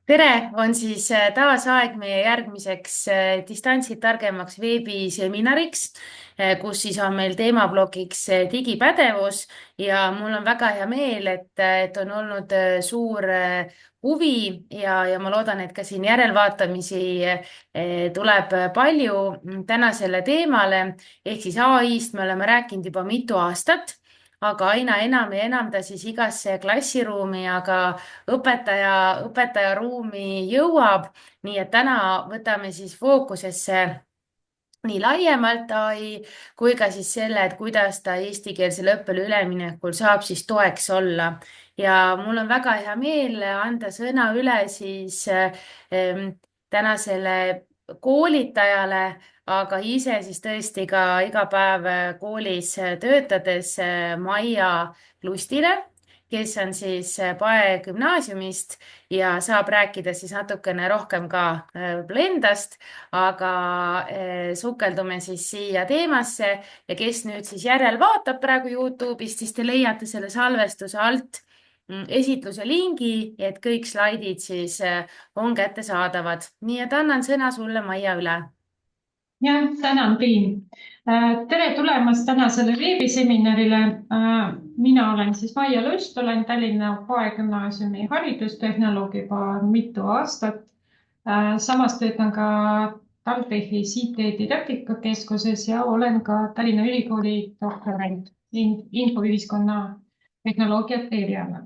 tere, on siis taas aeg meie järgmiseks distantsid targemaks veebiseminariks, kus siis on meil teemaplokiks digipädevus ja mul on väga hea meel, et on olnud suur huvi ja ma loodan, et ka siin järelvaatamisi tuleb palju tänasele teemale ehk siis ai-st me oleme rääkinud juba mitu aastat, aga aina enam ja enam ta siis igasse klassiruumi, aga õpetaja ruumi jõuab. nii et täna võtame siis fookusesse nii laiemalt ai kui ka siis selle, et kuidas ta eestikeelsele õppele üleminekul saab siis toeks olla. ja mul on väga hea meel anda sõna üle siis tänasele koolitajale, aga ise siis tõesti ka iga päev koolis töötades Maia Lustile, kes on siis Pae gümnaasiumist ja saab rääkida siis natukene rohkem ka endast, aga sukeldume siis siia teemasse ja kes nüüd siis järel vaatab praegu Youtube'ist, siis te leiate selle salvestuse alt esitluse lingi, et kõik slaidid siis on kättesaadavad. nii et annan sõna sulle, Maia, üle. Jah, tänan, Triin. Tere tulemast tänasele veebiseminarile. Mina olen siis Maia Lust, olen Tallinna Pae gümnaasiumi haridustehnoloog juba mitu aastat. Samas töötan ka TalTechis IT-didaktikakeskuses ja olen ka Tallinna Ülikooli doktorant infoühiskonna tehnoloogiate erialal.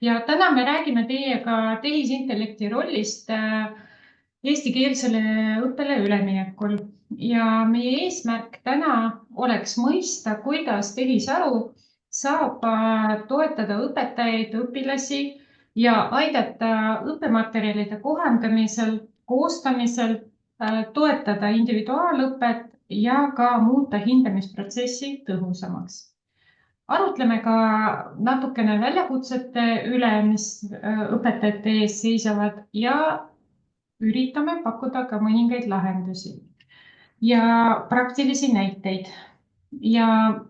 Ja täna me räägime teiega tehisintellekti rollist eestikeelsele õppele üleminekul ja meie eesmärk täna oleks mõista, kuidas tehisaru saab toetada õpetajaid, õpilasi ja aidata õppematerjalide kohandamisel, koostamisel, toetada individuaalõpet ja ka muuta hindamisprotsessi tõhusamaks. Arutleme ka natukene väljakutsete üle, mis õpetajate ees seisavad ja üritame pakkuda ka mõningaid lahendusi ja praktilisi näiteid. Ja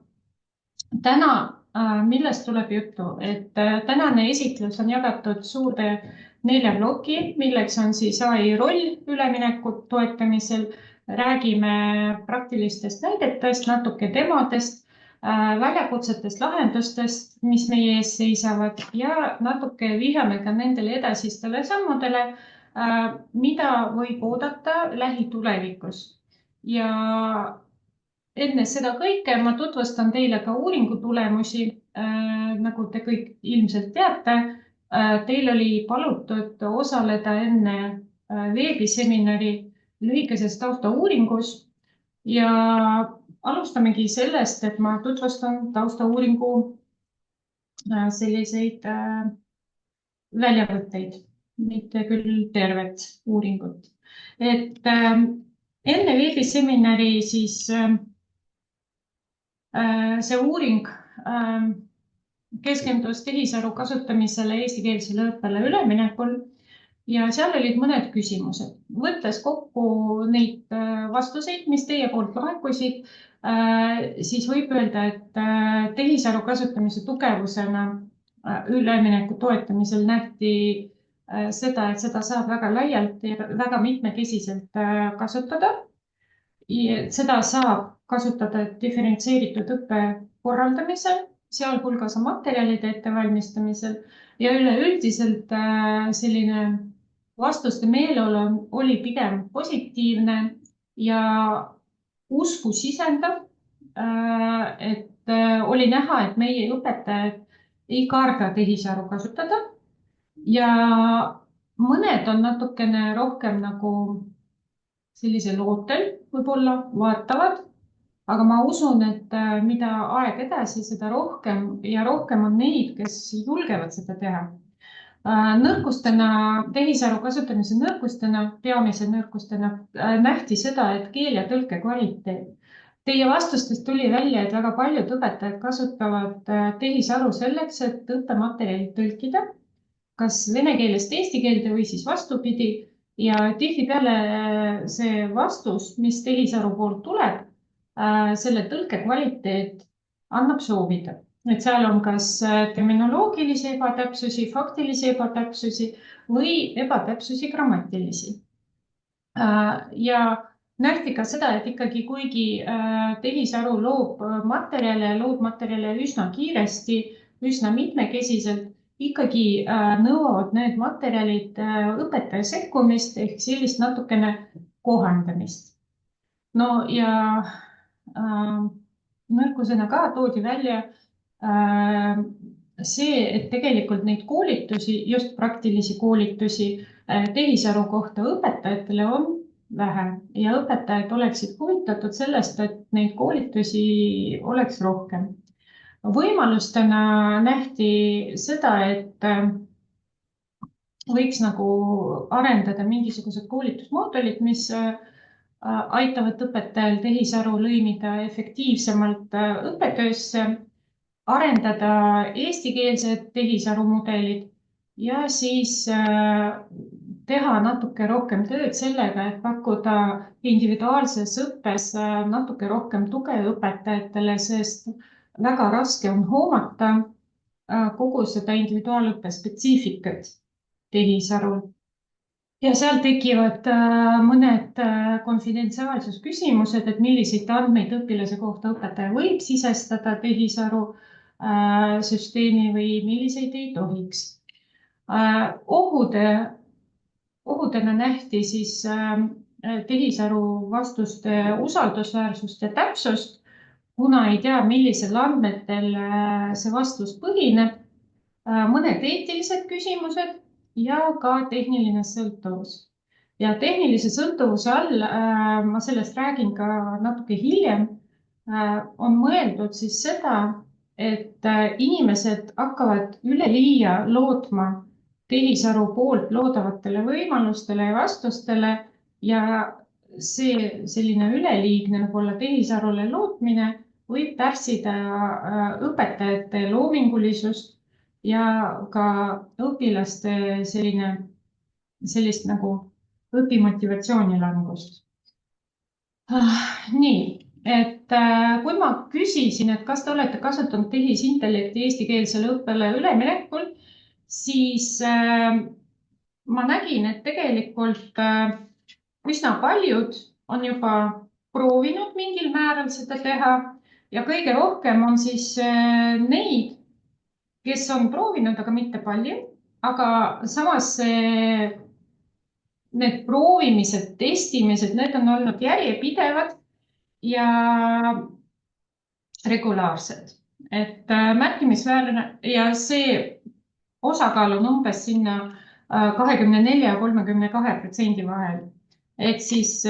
täna, millest tuleb juttu, et tänane esitlus on jagatud suurde 4 ploki, milleks on siis ai roll ülemineku toetamisel. Räägime praktilistest näidetest, natuke temadest, väljakutsetest, lahendustest, mis meie ees seisavad ja natuke vihjame ka nendele edasistele sammudele, mida võib oodata lähitulevikus. Ja enne seda kõike ma tutvustan teile ka uuringu tulemusi. Nagu te kõik ilmselt teate, teil oli palutud osaleda enne veebiseminari lühikeses taustauuringus ja alustamegi sellest, et ma tutvustan taustauuringu selliseid väljavõtteid, mitte küll tervet uuringut. Et enne veebiseminari siis see uuring keskendus tehisaru kasutamisele eestikeelsele õppele üleminekul ja seal olid mõned küsimused. Võttes kokku neid vastuseid, mis teie poolt laekusid, siis võib öelda, et tehisaru kasutamise tugevusena ülemineku toetamisel nähti seda, et seda saab väga laialt ja väga mitmekesiselt kasutada. Seda saab kasutada diferentseeritud õppe korraldamisel, sealhulgas materjalide ettevalmistamisel ja üleüldiselt selline vastuste meeleolu oli pigem positiivne ja usku sisendav, et oli näha, et meie õpetajad ei karda tehisaru kasutada ja mõned on natukene rohkem nagu sellisel ootel võib-olla vaatavad, aga ma usun, et mida aeg edasi, seda rohkem ja rohkem on neid, kes julgevad seda teha. Nõrkustena, tehisaru kasutamise nõrkustena, peamise nõrkustena nähti seda, et keel ja tõlke kvaliteet. Teie vastustest tuli välja, et väga paljud õpetajad kasutavad tehisaru selleks, et õppematerjali tõlkida, kas vene keelest eesti keelde või siis vastupidi. Ja tihtipeale see vastus, mis tehisaru poolt tuleb, selle tõlke kvaliteet annab soovida. et seal on kas terminoloogilisi ebatäpsusi, faktilisi ebatäpsusi või ebatäpsusi grammatilisi. Ja nähti ka seda, et ikkagi kuigi tehisaru loob materjale üsna kiiresti, üsna mitmekesiselt, ikkagi nõuavad need materjalid õpetaja sekkumist ehk sellist natukene kohandamist. No ja nõrkusena ka toodi välja see, et tegelikult neid koolitusi, just praktilisi koolitusi tehisaru kohta õpetajatele on vähe ja õpetajad oleksid huvitatud sellest, et neid koolitusi oleks rohkem. Võimalustena nähti seda, et võiks nagu arendada mingisugused koolitusmoodulid, mis aitavad õpetajal tehisaru lõimida efektiivsemalt õppetöösse, arendada eestikeelsed tehisarumudelid ja siis teha natuke rohkem tööd sellega, et pakkuda individuaalses õppes natuke rohkem tuge õpetajatele, sest väga raske on hoomata kogu seda individuaalõppe spetsiifikat tehisarul. Ja seal tekivad mõned konfidentsiaalsusküsimused, et milliseid andmeid õpilase kohta õpetaja võib sisestada tehisaru süsteemi või milliseid ei tohiks. Ohudena nähti siis tehisaru vastuste usaldusväärsust ja täpsust, kuna ei tea, millisel andmetel see vastus põhineb, mõned eetilised küsimused ja ka tehniline sõltuvus. Ja tehnilise sõltuvuse all, ma sellest räägin ka natuke hiljem, on mõeldud siis seda, et inimesed hakkavad üleliia lootma tehisaru poolt loodavatele võimalustele ja vastustele ja see selline üleliigne võib-olla tehisarule lootmine võib pärssida õpetajate loomingulisust ja ka õpilaste sellist nagu õpimotivatsiooni langust. Nii, et kui ma küsisin, et kas te olete kasutanud tehisintellekti eestikeelsele õppele üleminekul, siis ma nägin, et tegelikult üsna paljud on juba proovinud mingil määral seda teha ja kõige rohkem on siis neid, kes on proovinud, aga mitte palju, aga samas need proovimised, testimised, need on olnud järjepidevad ja regulaarsed. Et märkimisväärne ja see osakaal on umbes sinna 24 ja 32% vahel. Et siis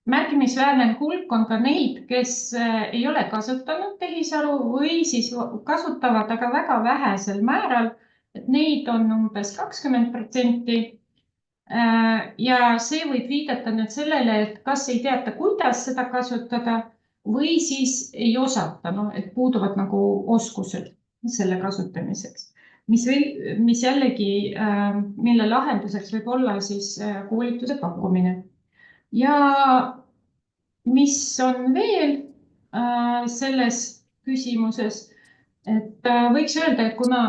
märkimisväärne hulk on ka neid, kes ei ole kasutanud tehisaru või siis kasutavad, aga väga vähesel määral. Et neid on umbes 20%. Ja see võib viidata nüüd sellele, et kas ei teata, kuidas seda kasutada või siis ei osata, et puuduvad nagu oskused selle kasutamiseks, mis jällegi, mille lahenduseks võib olla siis koolituse pakkumine. Ja mis on veel selles küsimuses, et võiks öelda, et kuna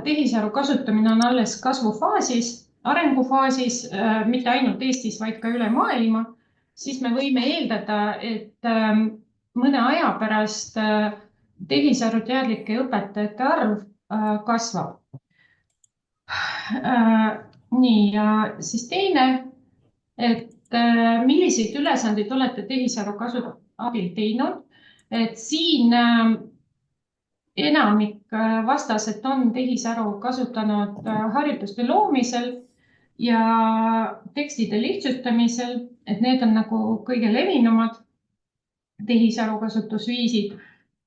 tehisaru kasutamine on alles kasvufaasis, arengufaasis, mitte ainult Eestis, vaid ka üle maailma, siis me võime eeldada, et mõne aja pärast tehisaru teadlike õpetajate arv kasvab. Nii, ja siis teine, et milliseid ülesandeid olete tehisaru abil teinud, et siin enamik vastas, et on tehisaru kasutanud harjutuste loomisel ja tekstide lihtsustamisel, et need on nagu kõige levinumad tehisaru kasutusviisid.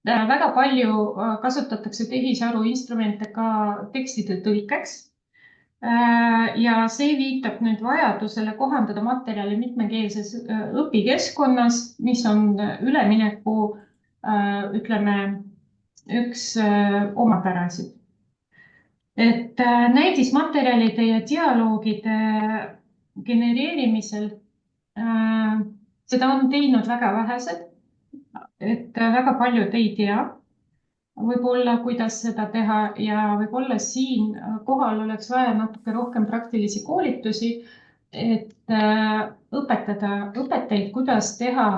Väga palju kasutatakse tehisaru instrumente ka tekstide tõlkeks. Ja see viitab nüüd vajadusele kohandada materjali mitmekeelses õpikeskkonnas, mis on ülemineku, ütleme, üks omapärasid. Et näidismaterjalide ja dialoogide genereerimisel seda on teinud väga vähesed, et väga paljud ei tea, võib-olla, kuidas seda teha ja võib-olla siin kohal oleks vaja natuke rohkem praktilisi koolitusi, et õpetada õpetajaid, kuidas teha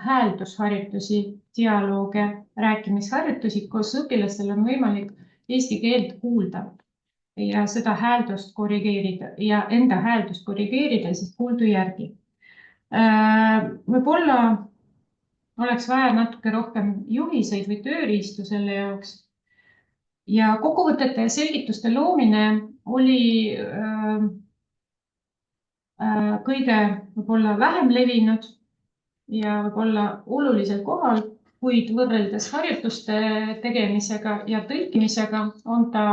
hääldusharjutusi, dialoog, rääkimisharjutusi, kus õpilastel on võimalik eesti keelt kuulda ja seda hääldust korrigeerida ja enda hääldust korrigeerida siis kuuldu järgi. Võib-olla oleks vaja natuke rohkem juhiseid või tööriistu selle jaoks. Ja kokkuvõtete ja selgituste loomine oli kõige võib-olla vähem levinud ja võib-olla olulisel kohal, kuid võrreldes harjutuste tegemisega ja tõlkimisega on ta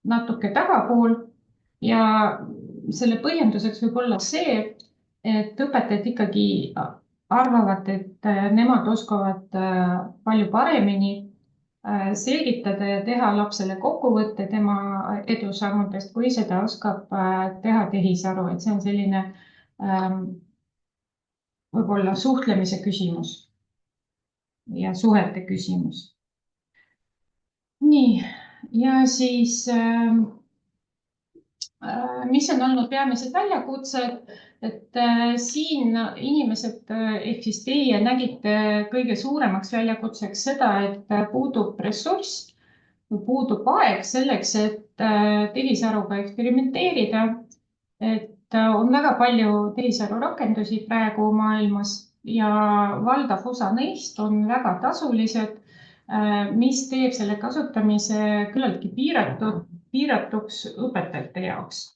natuke tagapool ja selle põhjenduseks võib olla see, et õpetajad ikkagi arvavad, et nemad oskavad palju paremini selgitada ja teha lapsele kokkuvõtte tema edusammudest, kui seda oskab teha tehisaru, et see on selline võib-olla suhtlemise küsimus ja suhete küsimus. Nii, ja siis mis on olnud peamised väljakutsed, et siin inimesed ehk siis teie nägite kõige suuremaks väljakutseks seda, et puudub ressurss, puudub aeg selleks, et tehisaruga eksperimenteerida. Et on väga palju tehisaru rakendusi praegu maailmas ja valdav osa neist on väga tasulised, mis teeb selle kasutamise küllaltki piiratuks õpetajate jaoks.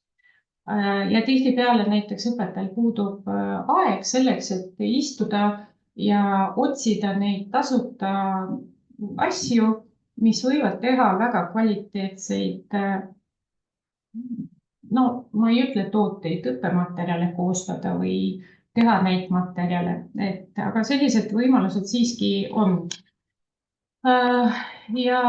Ja tihtipeale näiteks õpetajal puudub aeg selleks, et istuda ja otsida neid tasuta asju, mis võivad teha väga kvaliteetseid, no ma ei ütle tooteid, õppematerjale koostada või teha neid materjale, aga sellised võimalused siiski on. Ja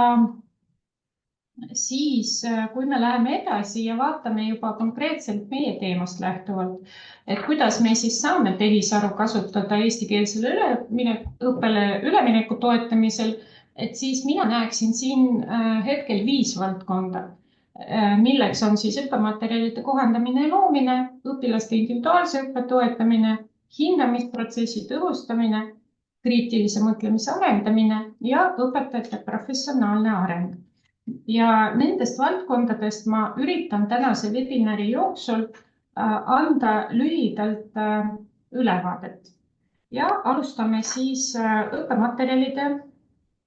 siis, kui me läheme edasi ja vaatame juba konkreetselt meie teemast lähtuvalt, et kuidas me siis saame tehisaru kasutada eestikeelsele õppele ülemineku toetamisel, et siis mina näeksin siin hetkel 5 valdkonda, milleks on siis õppematerjalide kohandamine ja loomine, õpilaste individuaalse õppe toetamine, hindamisprotsessi tõhustamine, kriitilise mõtlemise arendamine ja õpetajate professionaalne areng. Ja nendest valdkondadest ma üritan tänase webinari jooksul anda lühidalt ülevaadet. Ja alustame siis õppematerjalide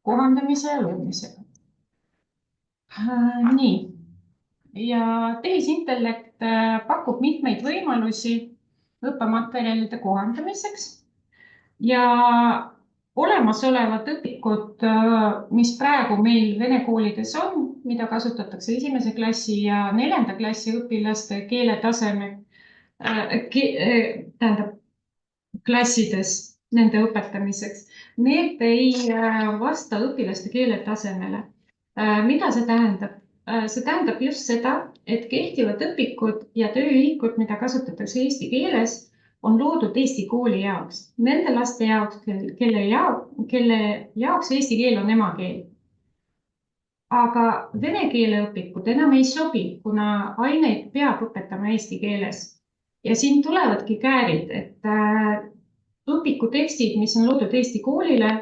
kohandamise ja loomisega. Nii. Ja tehisintellekt pakub mitmeid võimalusi õppematerjalide kohandamiseks ja olemasolevad õpikud, mis praegu meil vene koolides on, mida kasutatakse 1. klassi ja 4. klassi õpilaste keeletaseme, tähendab klassides nende õpetamiseks, need ei vasta õpilaste keeletasemele. Mida see tähendab? See tähendab just seda, et kehtivad õpikud ja tööühikud, mida kasutatakse eesti keeles, on loodud Eesti kooli jaoks, nende laste jaoks, kelle jaoks eesti keel on emakeel. Aga vene keele õpikud enam ei sobi, kuna aineid peab õpetama eesti keeles. Ja siin tulevadki käärid, et õpikutekstid, mis on loodud Eesti koolile,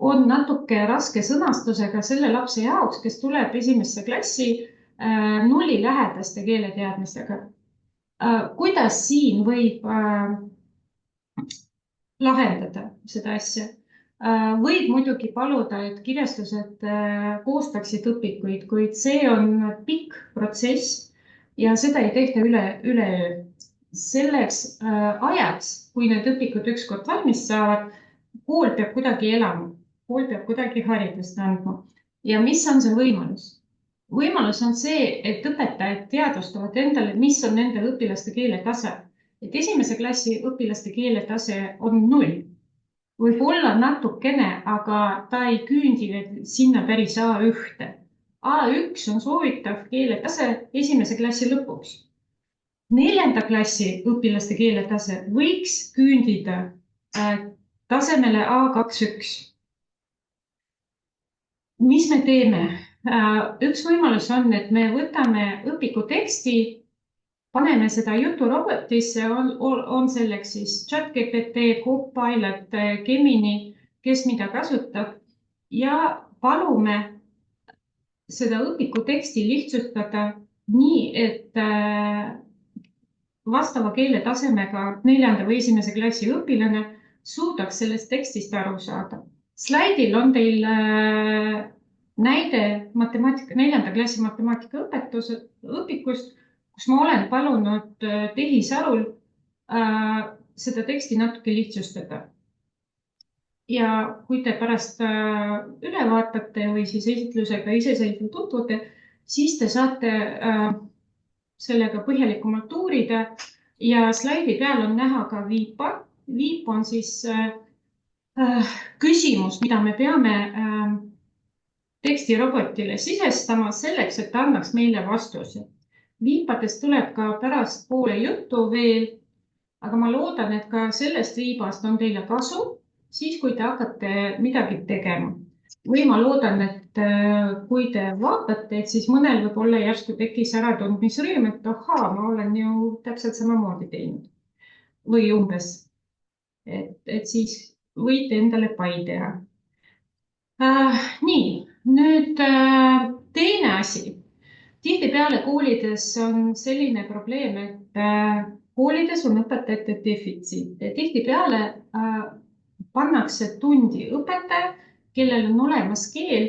on natuke raske sõnastusega selle lapse jaoks, kes tuleb 1. klassi 0 lähedaste keeleteadmistega. Kuidas siin võib lahendada seda asja? Võib muidugi paluda, et kirjastused koostaksid õpikuid, kuid see on pikk protsess ja seda ei tehta üleöö. Selleks ajaks, kui need õpikud ükskord valmis saavad, kool peab kuidagi elama, kool peab kuidagi haridust andma. Ja mis on see võimalus? Võimalus on see, et õpetajad teadvustavad endale, mis on nende õpilaste keeletase. Et 1. klassi õpilaste keeletase on 0. Võib olla natukene, aga ta ei küündi sinna päris A1. A1 on soovitav keeletase 1. klassi lõpuks. 4. klassi õpilaste keeletase võiks küündida tasemele A21. mis me teeme? Üks võimalus on, et me võtame õpiku teksti, paneme seda juturobotisse, on selleks siis ChatGPT, Copilot, Gemini, kes mida kasutab ja palume seda õpiku teksti lihtsustada nii, et vastava keeletasemega 4. või 1. klassi õpilane suudaks sellest tekstist aru saada. Slaidil on teil näide 4. klassi matemaatika õpikust, kus ma olen palunud tehisarul seda teksti natuke lihtsustada. Ja kui te pärast üle vaatate või siis esitlusega iseseisvalt tutvute, siis te saate sellega põhjalikumalt uurida ja slaidi peal on näha ka viipa. Viip on siis küsimus, mida me peame tekstirobotile sisestama selleks, et ta annaks meile vastuse. Viipadest tuleb ka pärast poole juttu veel, aga ma loodan, et ka sellest viibast on teile kasu, siis kui te hakkate midagi tegema. Või ma loodan, et kui te vaatate, et siis mõnel võib-olla järsku tekkis äratundmisrõõm, et ahaa, ma olen ju täpselt samamoodi teinud. Või umbes, et siis võite endale pai teha. Nii, nüüd teine asi. Tihtipeale koolides on selline probleem, et koolides on õpetajate defitsiit. Tihtipeale pannakse tundi õpetaja, kellel on olemas keel,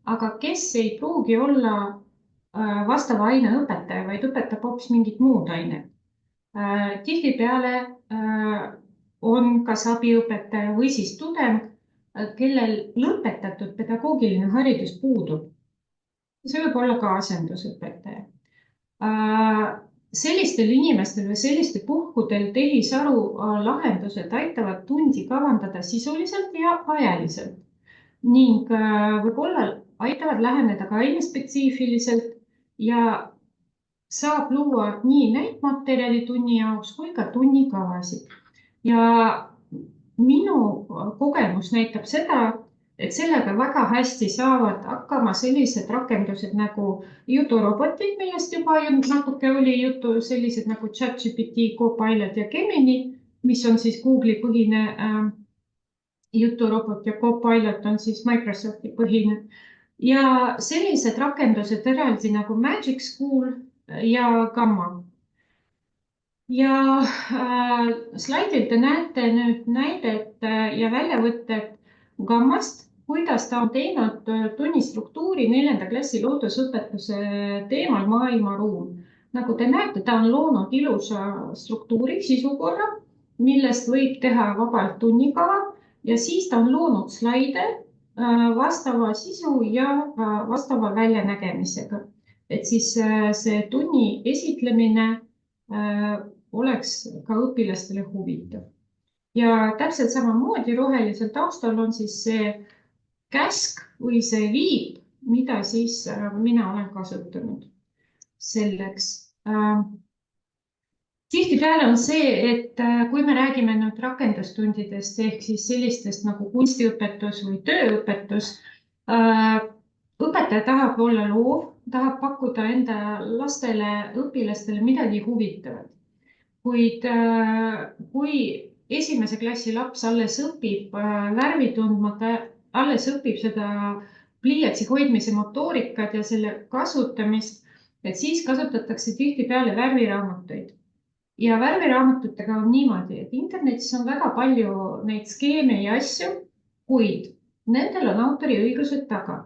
aga kes ei pruugi olla vastava aine õpetaja, vaid õpetab hoopis mingit muud ainet. Tihtipeale on kas abiõpetaja või siis tudeng, kellel lõpetatud pedagoogiline haridus puudub. See võib olla ka asendusõpetaja. Sellistel inimestel või sellistel puhkudel tehisaru lahendused aitavad tundi kavandada sisuliselt ja ajaliselt ning võib-olla aitavad läheneda ka ainespetsiifiliselt ja saab luua nii näitmaterjali tunni jaoks kui ka tunnikavasid. Ja minu kogemus näitab seda, et sellega väga hästi saavad hakkama sellised rakendused nagu juturobotid, millest juba natuke oli juttu, sellised nagu ChatGPT, Copilot ja Gemini, mis on siis Google'i põhine juturobot ja Copilot on siis Microsofti põhine. Ja sellised rakendused eraldi nagu Magic School ja Gamma. Ja slaidil te näete nüüd näidet ja väljavõtted Gammast, kuidas ta on teinud tunnistruktuuri 4. klassi loodusõpetuse teemal maailmaruum. Nagu te näete, ta on loonud ilusa struktuuri, sisukorra, millest võib teha vabalt tunnikava ja siis ta on loonud slaide vastava sisu ja vastava väljanägemisega. Et siis see tunni esitlemine oleks ka õpilastele huvitav. Ja täpselt samamoodi rohelisel taustal on siis see käsk või see viib, mida siis mina olen kasutanud selleks. Tihtipeale on see, et kui me räägime nüüd rakendustundidest ehk siis sellistest nagu kunstiõpetus või tööõpetus, õpetaja tahab olla loov, tahab pakkuda enda lastele, õpilastele midagi huvitavat. Kuid kui 1. klassi laps alles õpib värvi tundma, ta alles õpib seda pliiatsi hoidmise motoorikat ja selle kasutamist, et siis kasutatakse tihtipeale värviraamatuid. Ja värviraamatutega on niimoodi, et internetis on väga palju neid skeeme ja asju, kuid nendel on autoriõigused taga.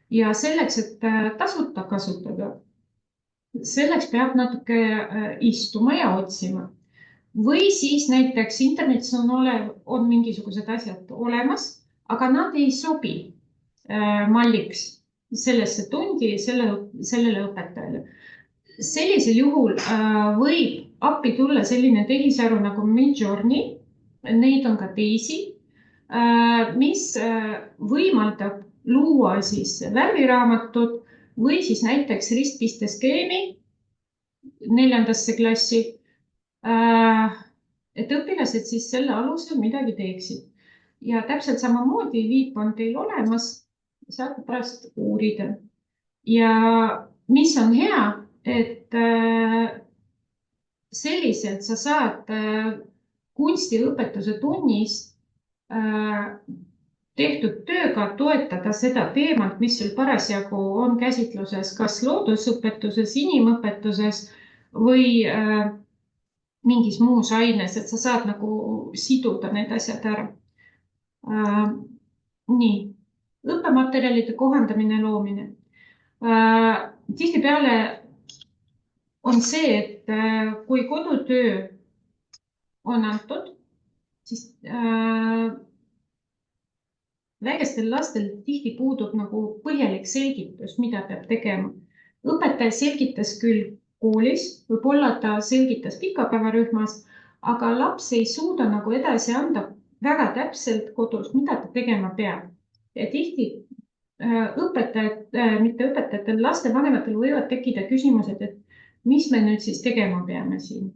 Ja selleks, et tasuta kasutada, selleks peab natuke istuma ja otsima. Või siis näiteks internetis on mingisugused asjad olemas, aga nad ei sobi malliks sellesse tundi sellele õpetajale. Sellisel juhul võib appi tulla selline tehisaru nagu Midjourney, neid on ka teisi, mis võimaldab luua siis värviraamatut või siis näiteks ristpisteskeemi 4. klassi, et õpilased siis selle alusel midagi teeksid. Ja täpselt samamoodi viip on teil olemas saate pärast uurida. Ja mis on hea, et selliselt sa saad kunstiõpetuse tunnis tehtud tööga toetada seda teemat, mis sul parasjagu on käsitluses, kas loodusõpetuses, inimõpetuses või mingis muus aines, et sa saad nagu siduda need asjad ära. Nii, õppematerjalide kohandamine, loomine. Tihtipeale on see, et kui kodutöö on antud, siis väikestel lastel tihti puudub nagu põhjalik selgitus, mida peab tegema. Õpetaja selgitas küll koolis, võib-olla ta selgitas pikapäevarühmas, aga laps ei suuda nagu edasi anda väga täpselt kodus, mida ta tegema peab. Ja tihti õpetajad, mitte õpetajatel, lastevanematel võivad tekkida küsimused, et mis me nüüd siis tegema peame siin.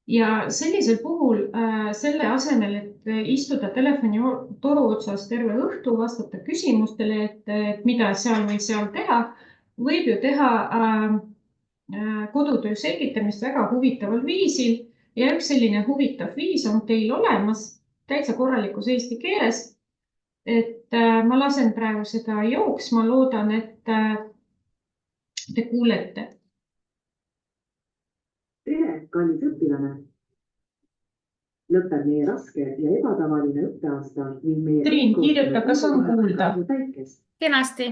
Ja sellisel puhul selle asemel, et istuda telefoni toru otsas terve õhtu, vastata küsimustele, et mida seal või seal teha, võib ju teha kodutöö selgitamist väga huvitaval viisil. Ja üks selline huvitav viis on teil olemas täitsa korralikus eesti keeles. Et ma lasen praegu seda jooksma, loodan, et te kuulete. Tere, kallis õpilane! Lõpeb meie raske ja ebatavaline õppeaasta ning meie... Triin, kirjuta, kas on kuulda? Kenasti.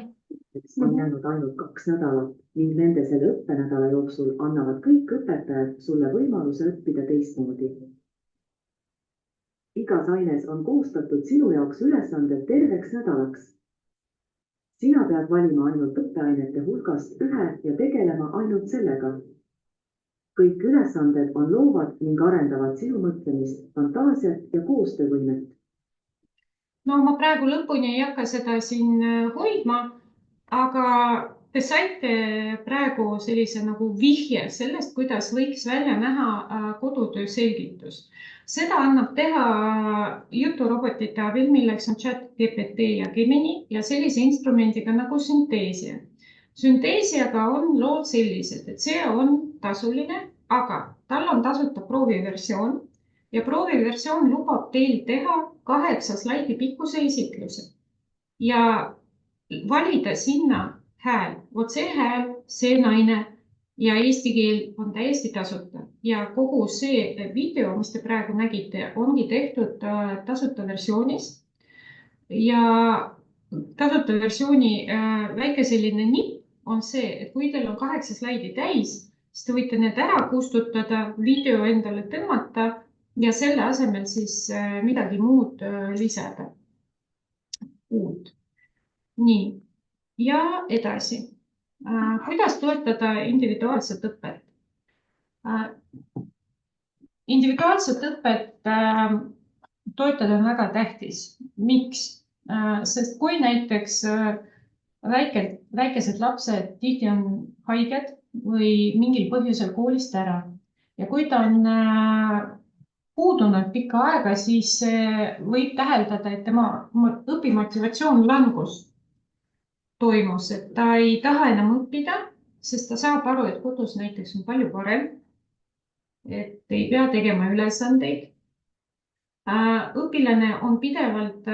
On jäänud ainult 2 nädalat ning nende selle õppenädala jooksul annavad kõik õpetajad sulle võimaluse õppida teistmoodi. Igas aines on koostatud sinu jaoks ülesanded terveks nädalaks. Sina pead valima ainult õppeainete hulgast ühe ja tegelema ainult sellega. Kõik ülesanded on loovad ning arendavad sinu mõtlemist, fantaasiat ja koostöövõimet. No ma praegu lõpuni ei hakka seda siin hoidma, aga te saite praegu sellise nagu vihje sellest, kuidas võiks välja näha kodutöö selgitus. Seda annab teha juturobotite abil, milleks on ChatGPT ja Gemini ja sellise instrumendiga nagu Synthesia. Synthesiaga on lood sellised, et see on tasuline, aga tal on tasuta prooviversioon ja prooviversioon lubab teil teha 8 slaidi pikkuse esitluse ja valida sinna hääl. Vot see hääl, see naine ja eesti keel on täiesti tasuta ja kogu see video, mis te praegu nägite, ongi tehtud tasuta versioonis ja tasuta versiooni väike selline nipp on see, et kui teil on 8 slaidi täis, siis te võite need ära kustutada, video endale tõmmata ja selle asemel siis midagi muud lisada. Uut. Nii, ja edasi. Kuidas toetada individuaalset õpet? Individuaalset õpet toetada on väga tähtis. Miks? Sest kui näiteks väikesed lapsed tihti on haiged või mingil põhjusel koolist ära ja kui ta on puudunud pikka aega, siis võib täheldada, et tema õpimotivatsioon langus toimus, et ta ei taha enam õppida, sest ta saab aru, et kodus näiteks on palju parem, et ei pea tegema ülesandeid. Õpilane on pidevalt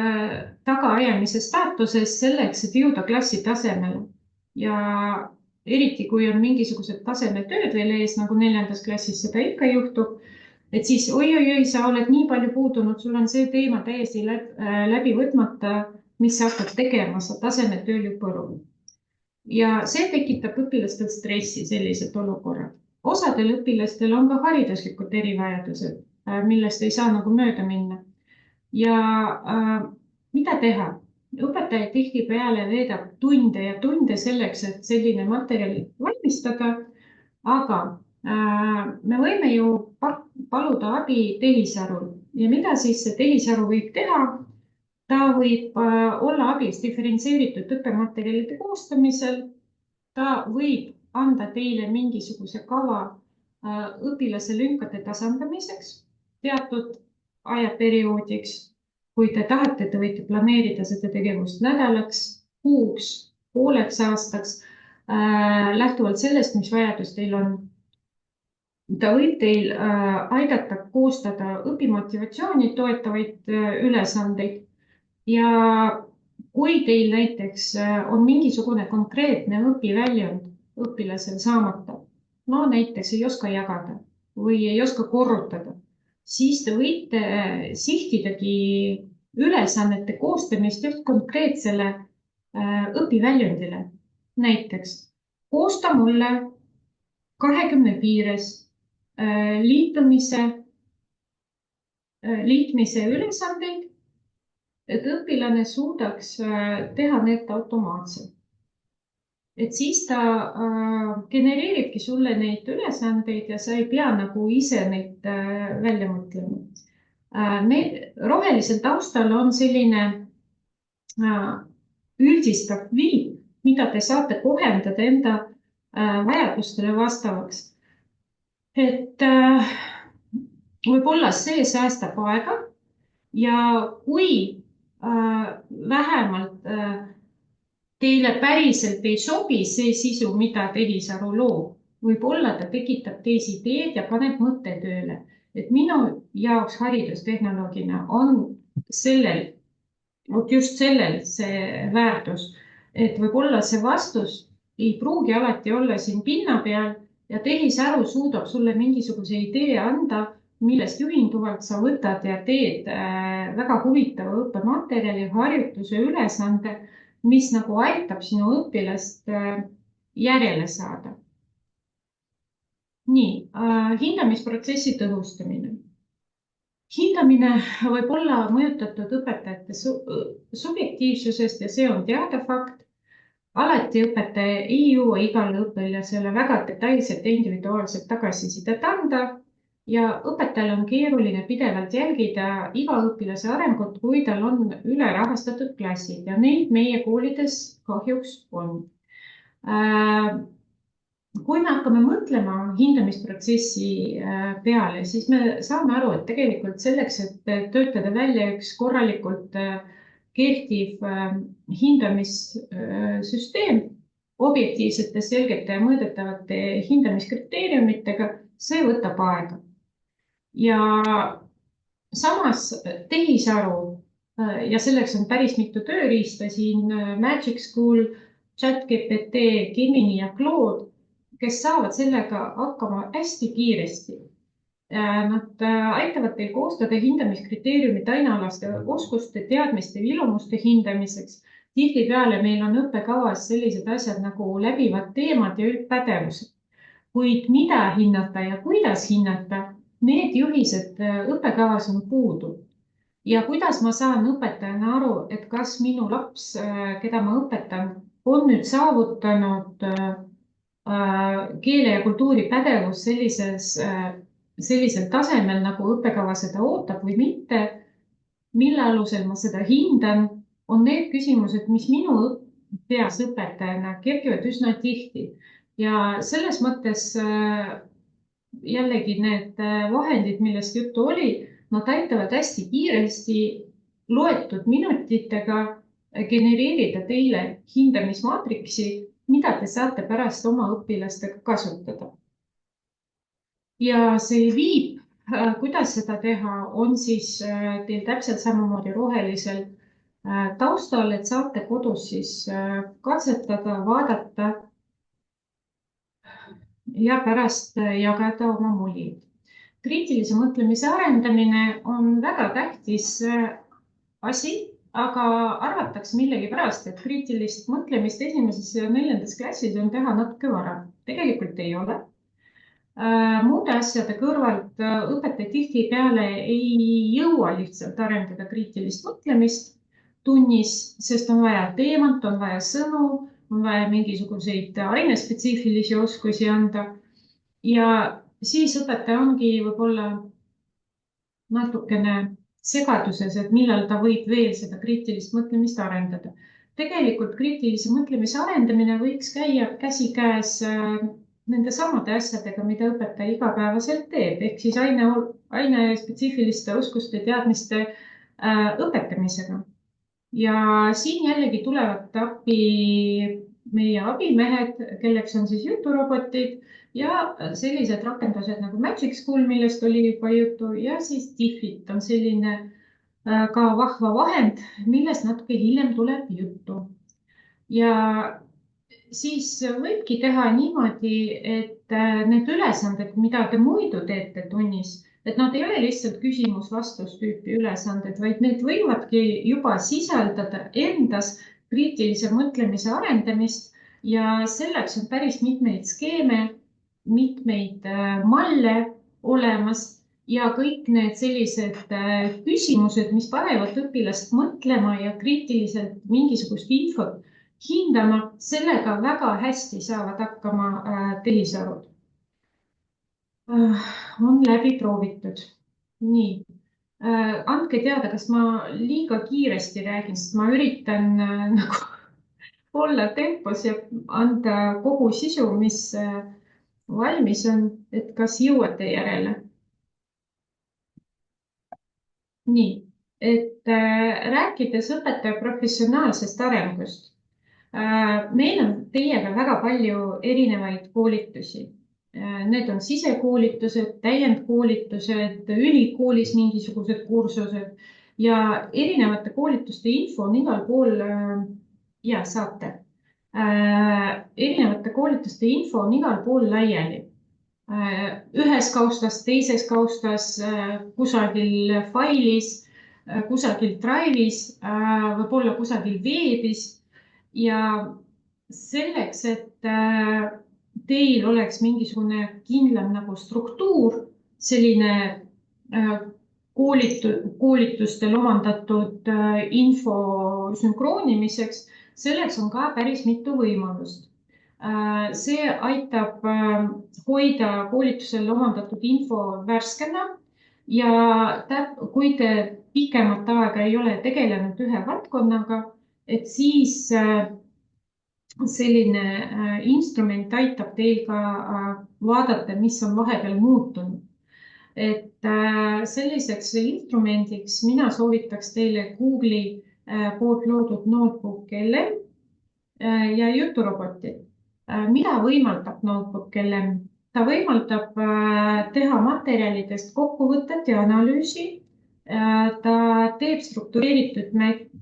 tagaajamise staatuses selleks, et jõuda klassi tasemele ja eriti kui on mingisugused tasemetööd veel ees, nagu 4. klassis seda ikka juhtub, et siis oi, sa oled nii palju puudunud, sul on see teema täiesti läbi võtmata, mis sa hakkad tegema, sa tasemetööl ju põru. Ja see tekitab õpilastel stressi sellised olukorrad. Osadel õpilastel on ka hariduslikud erivajadused, millest ei saa nagu mööda minna. Ja mida teha? Õpetaja tihtipeale veedab tunde ja tunde selleks, et selline materjal valmistada, aga me võime ju paluda abi tehisarul ja mida siis see tehisaru võib teha? Ta võib olla abis diferentseeritud õppematerjalide koostamisel, ta võib anda teile mingisuguse kava õpilase lünkade tasandamiseks teatud ajaperioodiks. Kui te tahate, te võite planeerida seda tegevust nädalaks, kuuks, pooleks aastaks, lähtuvalt sellest, mis vajadus teil on. Ta võib teil aidata koostada õpimotivatsiooni toetavaid ülesandeid ja kui teil näiteks on mingisugune konkreetne õpiväljund õpilasel saamata, no näiteks ei oska jagada või ei oska korrutada, siis te võite sihtidagi ülesannete koostamist just konkreetsele õpiväljundile. Näiteks koosta mulle 20 piires liitmise ülesandeid, et õpilane suudaks teha need automaatselt. Et siis ta genereeribki sulle neid ülesandeid ja sa ei pea nagu ise neid välja mõtlema. Rohelisel taustal on selline üldistav viib, mida te saate kohendada enda vajadustele vastavaks. Et võib-olla see säästab aega ja kui vähemalt teile päriselt ei sobi see sisu, mida tehisaru loob, võib-olla ta tekitab teis ideed ja paneb mõtte tööle. Et minu jaoks haridustehnoloogina on just sellel see väärtus, et võib-olla see vastus ei pruugi alati olla siin pinna peal ja tehisaru suudab sulle mingisuguse idee anda, millest juhinduvalt sa võtad ja teed väga huvitava õppematerjali, harjutuse ülesande, mis nagu aitab sinu õpilast järjele saada. Nii, hindamisprotsessi tõhustamine. Hindamine võib olla mõjutatud õpetajate subjektiivsusest ja see on teada fakt. Alati õpetaja ei jõua igale õpilasele väga detailselt ja individuaalselt tagasisidet anda ja õpetajal on keeruline pidevalt jälgida iga õpilase arengut, kui tal on ülerahastatud klassid ja neid meie koolides kahjuks on. Kui me hakkame mõtlema hindamisprotsessi peale, siis me saame aru, et tegelikult selleks, et töötada välja üks korralikult kehtiv hindamissüsteem objektiivsete, selgete ja mõõdetavate hindamiskriteeriumitega, see võtab aega. Ja samas tehisaru, ja selleks on päris mitu tööriista siin, Magic School, ChatGPT, Gemini ja Claude, kes saavad sellega hakkama hästi kiiresti. Nad aitavad teil koostada hindamiskriteeriumid ainealaste oskuste, teadmiste ja ilumuste hindamiseks. Tihtipeale meil on õppekavas sellised asjad nagu läbivad teemad ja üldpädevused. Kuid mida hinnata ja kuidas hinnata, need juhised õppekavas on puudu. Ja kuidas ma saan õpetajana aru, et kas minu laps, keda ma õpetan, on nüüd saavutanud keele ja kultuuri pädevus sellisel tasemel, nagu õppekava seda ootab või mitte, mille alusel ma seda hindan, on need küsimused, mis minu peas õpetajana kerkivad üsna tihti. Ja selles mõttes jällegi need vahendid, millest juttu oli, nad aitavad hästi kiiresti loetud minutitega genereerida teile hindamismaatriksi, mida te saate pärast oma õpilastega kasutada. Ja see viib, kuidas seda teha, on siis teil täpselt samamoodi rohelisel taustal, et saate kodus siis katsetada, vaadata ja pärast jagada oma mullid. Kriitilise mõtlemise arendamine on väga tähtis asi, aga arvatakse millegipärast, et kriitilist mõtlemist 1. ja 4. klassis on teha natuke vara. Tegelikult ei ole. Muude asjade kõrvalt õpetaja tihtipeale ei jõua lihtsalt arendada kriitilist mõtlemist tunnis, sest on vaja teemat, on vaja sõnu, on vaja mingisuguseid ainespetsiifilisi oskusi anda. Ja siis õpetaja ongi võib-olla natukene segaduses, et millal ta võib veel seda kriitilist mõtlemist arendada. Tegelikult kriitilise mõtlemise arendamine võiks käia käsikäes nende samade asjadega, mida õpetaja igapäevaselt teeb, ehk siis aine spetsiifiliste oskuste teadmiste õpetamisega. ja siin jällegi tulevad appi meie abimehed, kelleks on siis juturobotid ja sellised rakendused nagu Magic School, millest oli juba juttu, ja siis Diffit on selline ka vahva vahend, millest natuke hiljem tuleb juttu. Ja siis võibki teha niimoodi, et need ülesanded, mida te muidu teete tunnis, et nad ei ole lihtsalt küsimus-vastus tüüpi ülesanded, vaid need võivadki juba sisaldada endas kriitilise mõtlemise arendamist ja selleks on päris mitmeid skeeme, mitmeid malle olemas ja kõik need sellised küsimused, mis panevad õpilast mõtlema ja kriitiliselt mingisugust infot hindama, sellega väga hästi saavad hakkama tehisarud. On läbi proovitud. Nii, andke teada, kas ma liiga kiiresti räägin, sest ma üritan nagu olla tempos ja anda kogu sisu, mis valmis on, et kas jõuate järele. Nii, et rääkides õpetaja professionaalsest arengust. Meil on teiega väga palju erinevaid koolitusi. Need on sisekoolitused, täiendkoolitused, ülikoolis mingisugused kursused ja erinevate koolituste info on igal pool ja saate. Erinevate koolituste info on igal pool laiali. Ühes kaustas, teises kaustas, kusagil failis, kusagil Drive'is, võib-olla kusagil veebis. Ja selleks, et teil oleks mingisugune kindlam nagu struktuur, selline koolitustel omandatud info sünkroonimiseks, selleks on ka päris mitu võimalust. See aitab hoida koolitusel omandatud info värskena ja kui te pikemat aega ei ole tegelenud ühe valdkonnaga, et siis selline instrument aitab teil ka vaadata, mis on vahepeal muutunud. Et selliseks instrumendiks mina soovitaks teile Google'i poolt loodud notebook LM ja juturobotit. Mida võimaldab notebook LM? Ta võimaldab teha materjalidest kokkuvõtet ja analüüsi. Ta teeb struktureeritud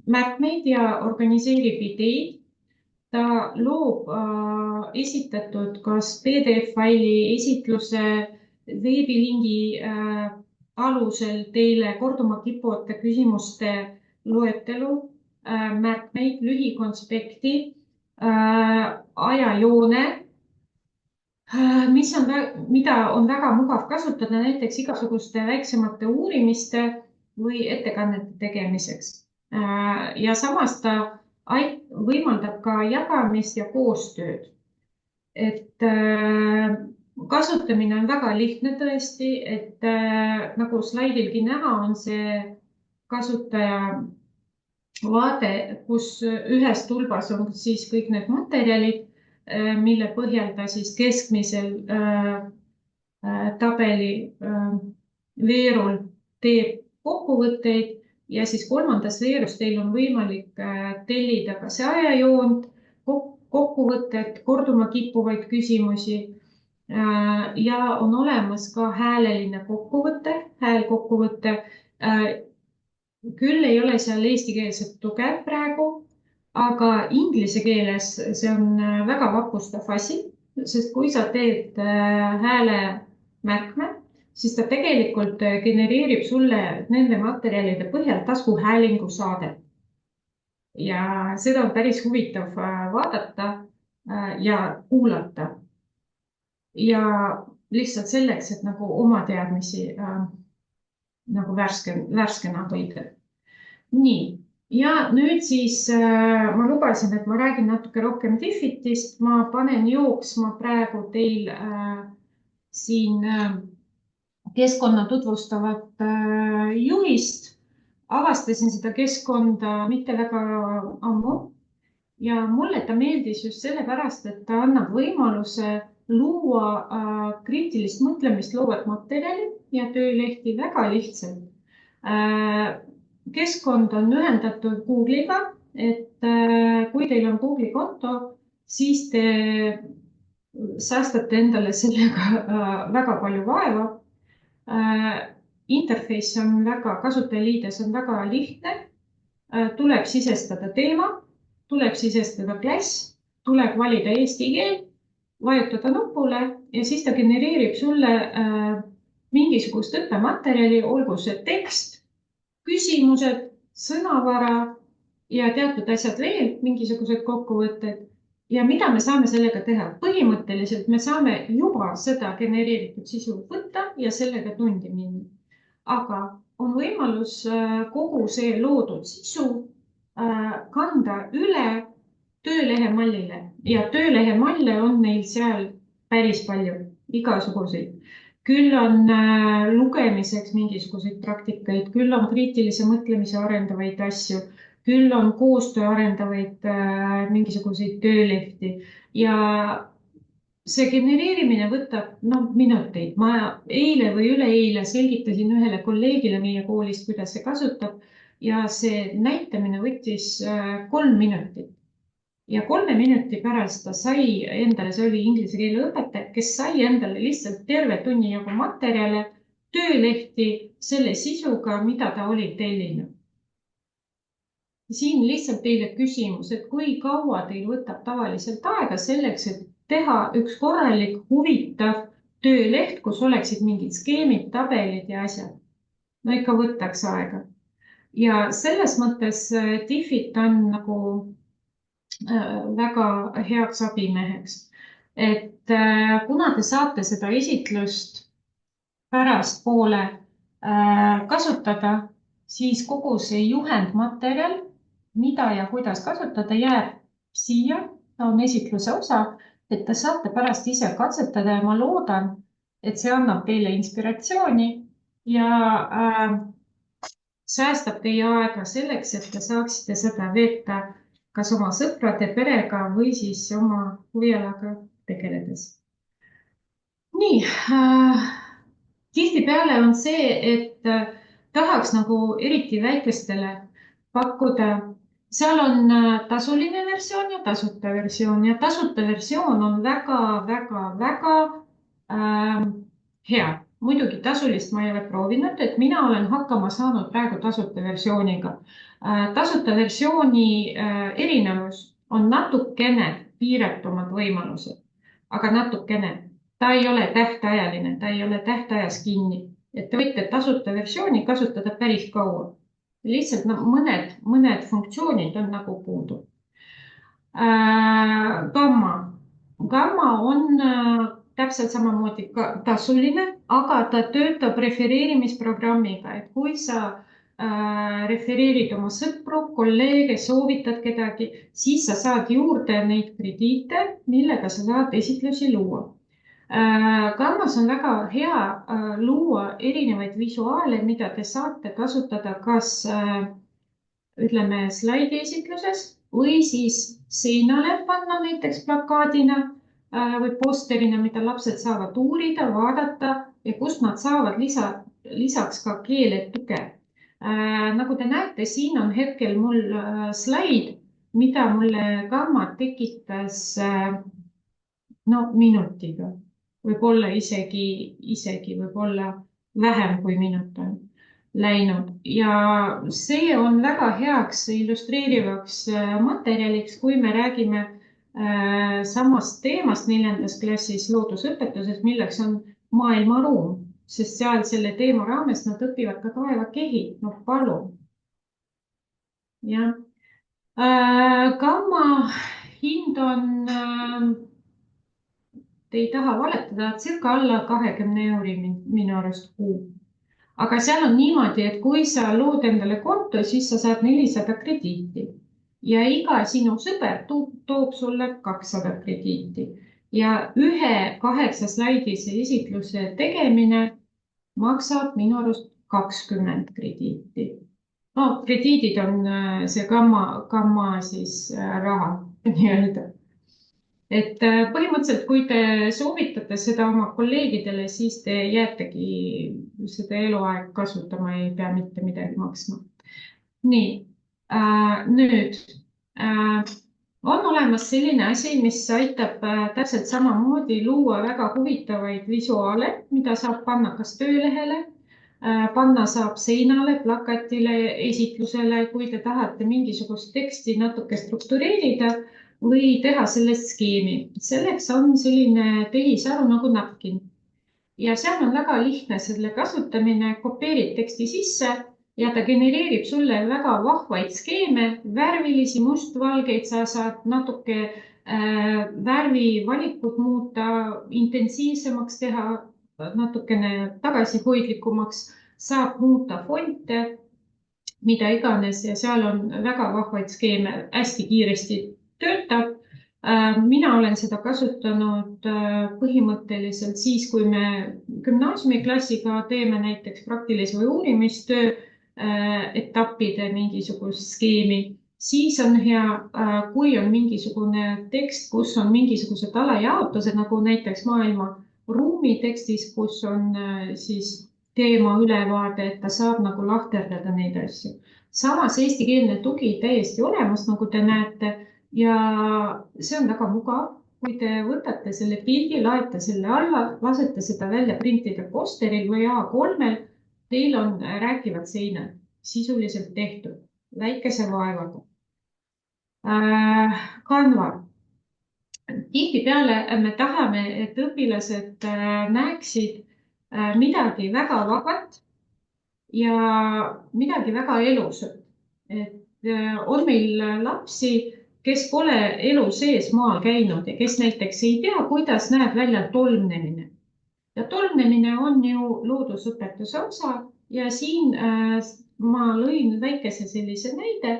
märkmeid ja organiseerib ideid. Ta loob esitatud kas PDF-faili esitluse veebilingi alusel teile korduma kippuvate küsimuste loetelu, märkmeid, lühikonspekti, ajajoone, mida on väga mugav kasutada näiteks igasuguste väiksemate uurimiste või ettekannete tegemiseks. Ja samas ta võimaldab ka jagamist ja koostööd. Et kasutamine on väga lihtne tõesti, et nagu slaidilgi näha, on see kasutaja vaade, kus ühes tulbas on siis kõik need materjalid, mille põhjal ta siis keskmisel tabeli veerul teeb kokkuvõtteid ja siis kolmandas veerus teil on võimalik tellida ka see ajajoont, kokkuvõtted, korduma kippuvaid küsimusi ja on olemas ka hääleline kokkuvõte, häälkokkuvõte. Küll ei ole seal eestikeelset tuge praegu, aga inglise keeles see on väga vapustav asi, sest kui sa teed hääle märkme, siis ta tegelikult genereerib sulle nende materjalide põhjal taskuhäälingu saadet. Ja seda on päris huvitav vaadata ja kuulata. Ja lihtsalt selleks, et nagu oma teadmisi nagu värskena hoida. Nii, ja nüüd siis ma lubasin, et ma räägin natuke rohkem Diffitist. Ma panen jooksma praegu teil siin keskkonna tutvustavat juhist. Avastasin seda keskkonda mitte väga ammu ja mulle ta meeldis just sellepärast, et ta annab võimaluse luua kriitilist mõtlemist loovat materjali ja töölehti väga lihtsalt. keskkond on ühendatud Google'iga, et kui teil on Google'i konto, siis te säästate endale sellega väga palju vaeva. Interface on kasutajaliides on väga lihtne. Tuleb sisestada teema, tuleb sisestada klass, tuleb valida eesti keel, vajutada nupule ja siis ta genereerib sulle mingisugust õppematerjali, olgu see tekst, küsimused, sõnavara ja teatud asjad veel, mingisugused kokkuvõtted. Ja mida me saame sellega teha? Põhimõtteliselt me saame juba seda genereeritud sisu võtta ja sellega tundi minna. Aga on võimalus kogu see loodud sisu kanda üle töölehemallile ja töölehemalle on neil seal päris palju, igasuguseid. Küll on lugemiseks mingisuguseid praktikaid, küll on kriitilise mõtlemise arendavaid asju, küll on koostöö arendavaid mingisuguseid töölehti ja see genereerimine võtab minuteid. Ma eile või üleeile selgitasin ühele kolleegile meie koolist, kuidas see kasutab ja see näitamine võttis 3 minutit. Ja 3 minuti pärast ta sai endale, see oli inglise keele õpetaja, kes sai endale lihtsalt terve tunni jagu materjale, töölehti selle sisuga, mida ta oli tellinud. Siin lihtsalt teile küsimus, et kui kaua teil võtab tavaliselt aega selleks, et teha üks korralik, huvitav tööleht, kus oleksid mingid skeemid, tabelid ja asjad. No ikka võtaks aega. Ja selles mõttes Diffit on nagu väga heaks abimeheks. Et kuna te saate seda esitlust pärastpoole kasutada, siis kogu see juhendmaterjal, mida ja kuidas kasutada, jääb siia, ta on esitluse osa, et te saate pärast ise katsetada ja ma loodan, et see annab teile inspiratsiooni ja säästab teie aega selleks, et te saaksite seda veeta kas oma sõprade, perega või siis oma huvialaga tegeledes. Nii, tihtipeale on see, et tahaks nagu eriti väikestele pakkuda, seal on tasuline versioon ja tasuta versioon on väga hea. Muidugi tasulist ma ei ole proovinud, et mina olen hakkama saanud praegu tasuta versiooniga. Tasuta versiooni erinevus on natukene piiratumad võimalused, aga natukene. Ta ei ole tähtajaline, ta ei ole tähtajas kinni, et te võite tasuta versiooni kasutada päris kaua. Lihtsalt mõned funktsioonid on nagu puudu. Gamma on täpselt samamoodi tasuline, aga ta töötab refereerimisprogrammiga, et kui sa refereerid oma sõpru, kolleege, soovitad kedagi, siis sa saad juurde neid krediite, millega sa saad esitlusi luua. Gammas on väga hea luua erinevaid visuaale, mida te saate kasutada kas ütleme slaidi esitluses või siis seinale panna näiteks plakaadina või posterina, mida lapsed saavad uurida, vaadata ja kust nad saavad lisaks ka keeletuge. Nagu te näete, siin on hetkel mul slaid, mida mulle Gamma tekitas minutiga. Võib-olla isegi võib-olla vähem kui minut on läinud ja see on väga heaks illustreerivaks materjaliks, kui me räägime samast teemast 4. klassis loodusõpetuses, milleks on maailmaruum, sest seal selle teema raames nad õpivad ka taevakehi, palun. Ja. Gamma hind on te ei taha valetada, circa alla 20 euri minu arust kuu. Aga seal on niimoodi, et kui sa lood endale konto, siis sa saad 400 krediiti ja iga sinu sõber toob sulle 200 krediiti ja ühe 8-slaidise esitluse tegemine maksab minu arust 20 krediiti. Krediidid on see gamma siis raha nii-öelda. Et põhimõtteliselt, kui te soovitate seda oma kolleegidele, siis te jäätegi seda eluaeg kasutama, ei pea mitte midagi maksma. nii, nüüd on olemas selline asi, mis aitab täpselt samamoodi luua väga huvitavaid visuaale, mida saab panna kas töölehele, panna saab seinale, plakatile, esitlusele, kui te tahate mingisugust teksti natuke struktureerida või teha sellest skeemi. Selleks on selline tehisaru nagu Napkin ja seal on väga lihtne selle kasutamine, kopeerid teksti sisse ja ta genereerib sulle väga vahvaid skeeme, värvilisi, mustvalgeid, sa saad natuke värvivalikut muuta, intensiivsemaks teha, natukene tagasihoidlikumaks, saab muuta fonte, mida iganes ja seal on väga vahvaid skeeme, hästi kiiresti töötab. Mina olen seda kasutanud põhimõtteliselt siis, kui me gümnaasiumiklassiga teeme näiteks praktilise või uurimistöö etappide mingisugust skeemi, siis on hea, kui on mingisugune tekst, kus on mingisugused alajaotused, nagu näiteks maailma ruumi tekstis, kus on siis teema ülevaade, et ta saab nagu lahterdada neid asju. Samas eestikeelne tugi täiesti olemas, nagu te näete, ja see on väga mugav, kui te võtate selle pildi, laete selle alla, lasete seda välja printida posteril või A3-l, teil on rääkivad seinad sisuliselt tehtud väikese vaevaga. Canva. Tihtipeale me tahame, et õpilased näeksid midagi väga vabalt ja midagi väga elusat. Et on meil lapsi, kes pole elu sees maal käinud ja kes näiteks ei tea, kuidas näeb välja tolmnemine. Ja tolmnemine on ju loodusõpetuse osa ja siin ma lõin väikese sellise näide.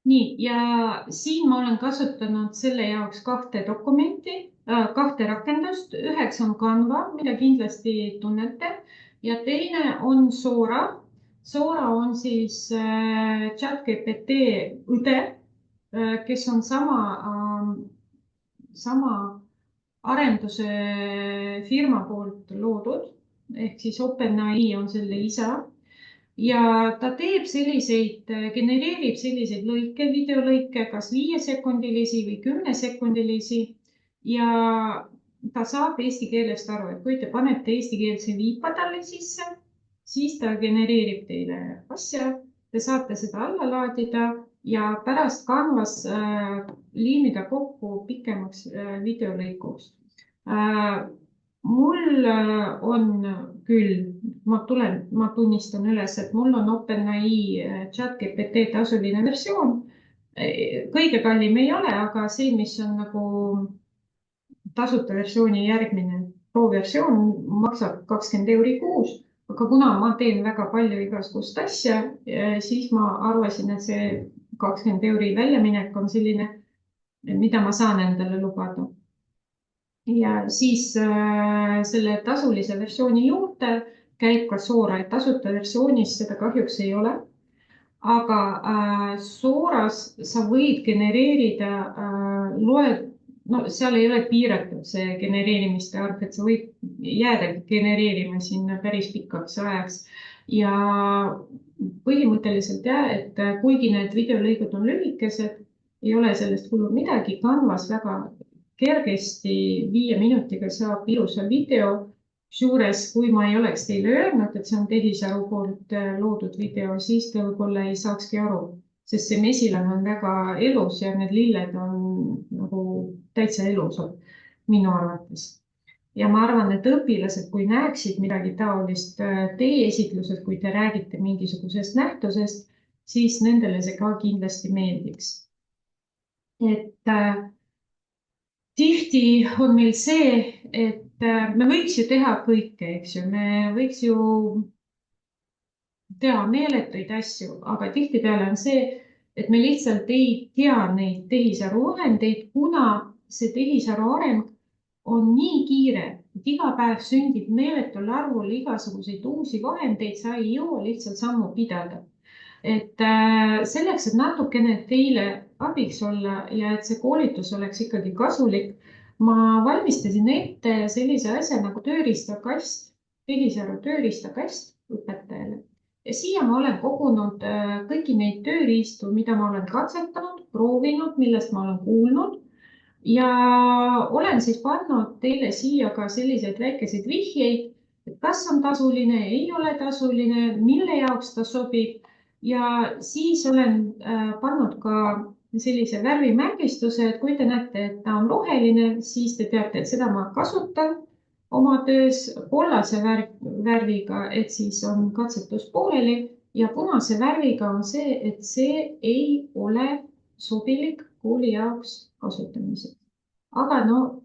Nii, ja siin ma olen kasutanud selle jaoks kahte dokumenti, kahte rakendust. Üheks on Canva, mida kindlasti tunnete, ja teine on Sora. Sora on siis ChatGPT õde, kes on sama arenduse firma poolt loodud, ehk siis OpenAI on selle isa. Ja ta teeb selliseid, genereerib selliseid lõike, videolõike, kas 5-sekundilisi või 10-sekundilisi ja ta saab eesti keelest aru, et kui te panete eestikeelse viipa talle sisse, siis ta genereerib teile asja, te saate seda alla laadida ja pärast Canvas liimida kokku pikemaks videolõikuks. Mul on küll, ma tunnistan üles, et mul on OpenAI ChatGPT tasuline versioon. Kõige kallim ei ole, aga see, mis on nagu tasuta versiooni järgmine pro-versioon, maksab 20 € kuus. Aga kuna ma teen väga palju igasugust asja, siis ma arvasin, et see 20 € väljaminek on selline, mida ma saan endale lubada. Ja siis selle tasulise versiooni juurde käib ka Sora, et tasuta versioonis seda kahjuks ei ole. Aga Soras sa võid genereerida no seal ei ole piiratud see genereerimiste arv, et sa võid jääda genereerima sinna päris pikaks ajaks. Ja põhimõtteliselt et kuigi need videolõigud on lühikesed, ei ole sellest kulub midagi, Canvas väga kergesti 5 minutiga saab ilusa video. Kusjuures, kui ma ei oleks teile öelnud, et see on tehisaru poolt loodud video, siis te võib-olla ei saakski aru, sest see mesilan on väga elus ja need lilled on nagu täitsa elusad minu arvates. Ja ma arvan, et õpilased, kui näeksid midagi taolist teie esitlused, kui te räägite mingisugusest nähtusest, siis nendele see ka kindlasti meeldiks. et tihti on meil see, et me võiks ju teha kõike, eks ju, me võiks ju teha meeletuid asju, aga tihtipeale on see, et me lihtsalt ei tea neid tehisaru vahendeid, kuna see tehisaru areng on nii kiire, et iga päev sündib meeletul arvul igasuguseid uusi vahendeid, sa ei jõua lihtsalt sammu pidada. Et selleks, et natukene teile abiks olla ja et see koolitus oleks ikkagi kasulik, ma valmistasin ette sellise asja nagu tööriistakast, tehisaru tööriistakast õpetajale. Ja siia ma olen kogunud kõiki neid tööriistu, mida ma olen katsetanud, proovinud, millest ma olen kuulnud. Ja olen siis pannud teile siia ka selliseid väikeseid vihjeid, et kas on tasuline, ei ole tasuline, mille jaoks ta sobib. Ja siis olen pannud ka sellise värvimärgistuse, et kui te näete, et ta on roheline, siis te teate, et seda ma kasutan oma töös, kollase värviga, et siis on katsetus pooleli, ja punase värviga on see, et see ei ole sobilik kooli jaoks kasutamiseks. Aga no